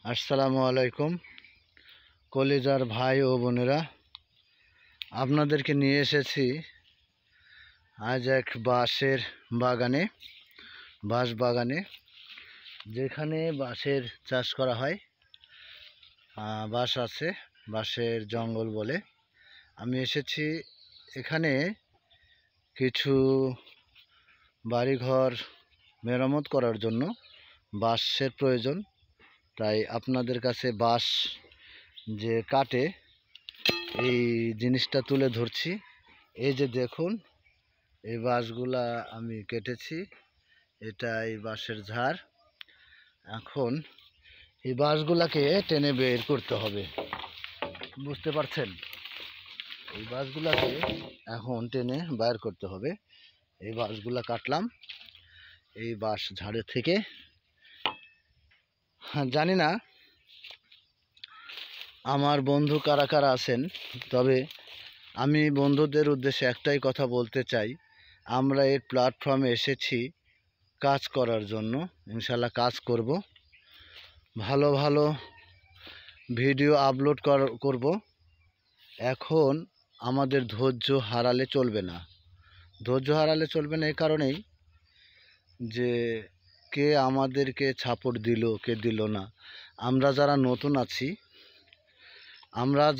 আসসালামু আলাইকুম কলিজার ভাই ও বোনেরা, আপনাদেরকে নিয়ে এসেছি আজ এক বাঁশ বাগানে, যেখানে বাঁশের চাষ করা হয়। বাঁশ আছে, বাঁশের জঙ্গল বলে। আমি এসেছি এখানে কিছু বাড়িঘর মেরামত করার জন্য বাঁশের প্রয়োজন। তাই আপনাদের কাছে বাঁশ যে কাটে এই জিনিসটা তুলে ধরছি। এই যে দেখুন, এই বাঁশগুলা আমি কেটেছি, এটা এই বাঁশের ঝাড়। এখন এই বাঁশগুলাকে টেনে বের করতে হবে, বুঝতে পারছেন? এই বাঁশগুলাকে এখন টেনে বাইর করতে হবে। এই বাঁশগুলা কাটলাম এই বাঁশ ঝাড়ের থেকে। জানি না আমার বন্ধু কারা কারা আছেন, তবে আমি বন্ধুদের উদ্দেশ্যে একটাই কথা বলতে চাই। আমরা এই প্ল্যাটফর্মে এসেছি কাজ করার জন্য। ইনশাল্লাহ কাজ করব, ভালো ভালো ভিডিও আপলোড করব। এখন আমাদের ধৈর্য হারালে চলবে না। এই কারণেই যে কে আমাদেরকে সাপোর্ট দিল কে দিল না। আমরা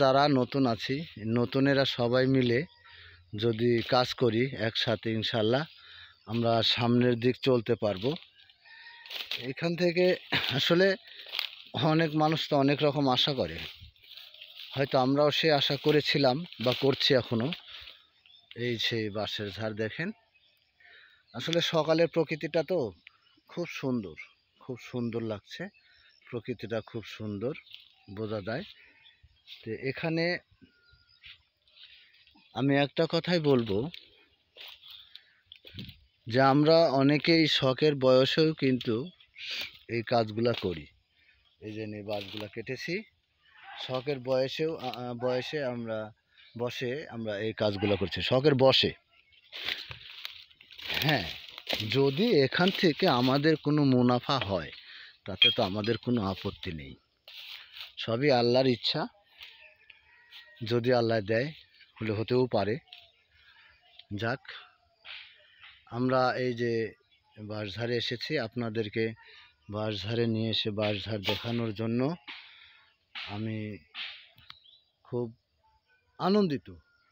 যারা নতুন আছি নতুনেরা সবাই মিলে যদি কাজ করি একসাথে, ইনশাল্লাহ আমরা সামনের দিক চলতে পারবো। এখান থেকে আসলে অনেক মানুষ তো অনেক রকম আশা করে, হয়তো আমরাও সে আশা করেছিলাম বা করছি এখনো। এই সেই বাঁশের ঝাড় দেখেন, আসলে সকালের প্রকৃতিটা তো খুব সুন্দর লাগছে। প্রকৃতিটা খুব সুন্দর বোঝা যায়। তো এখানে আমি একটা কথাই বলবো যে আমরা অনেকেই শখের বয়সেও কিন্তু এই কাজগুলা করি। এই যে বাঁশগুলা কেটেছি, শখের বয়সে আমরা এই কাজগুলো করছি, শখের বসে। হ্যাঁ, যদি এখান থেকে আমাদের কোনো মুনাফা হয় তাতে তো আমাদের কোনো আপত্তি নেই, সবই আল্লাহর ইচ্ছা। যদি আল্লাহ দেয় হলে হতেও পারে। যাক, আমরা এই যে বাঁশঝাড়ে এসেছি, আপনাদেরকে বাঁশঝাড়ে নিয়ে এসে বাঁশঝাড় দেখানোর জন্য আমি খুব আনন্দিত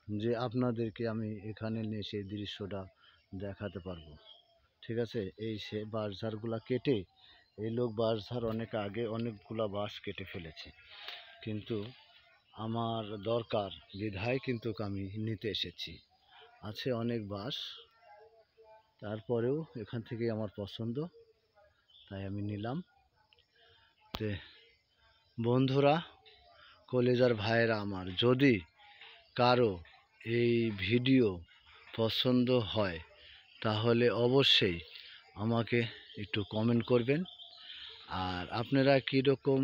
যে আপনাদেরকে আমি এখানে নিয়ে সেই দৃশ্যটা দেখাতে পারবো। ঠিক আছে, এই সে বাঁশঝাড়গুলা কেটে এই লোক বাঁশঝাড় অনেক আগে অনেকগুলা বাঁশ কেটে ফেলেছে, কিন্তু আমার দরকার বিধায় কিন্তু আমি নিতে এসেছি। আছে অনেক বাঁশ, তারপরেও এখান থেকে আমার পছন্দ, তাই আমি নিলাম। তে বন্ধুরা, কলেজার ভাইয়েরা আমার, যদি কারো এই ভিডিও পছন্দ হয় তাহলে অবশ্যই আমাকে একটু কমেন্ট করবেন। আর আপনারা কীরকম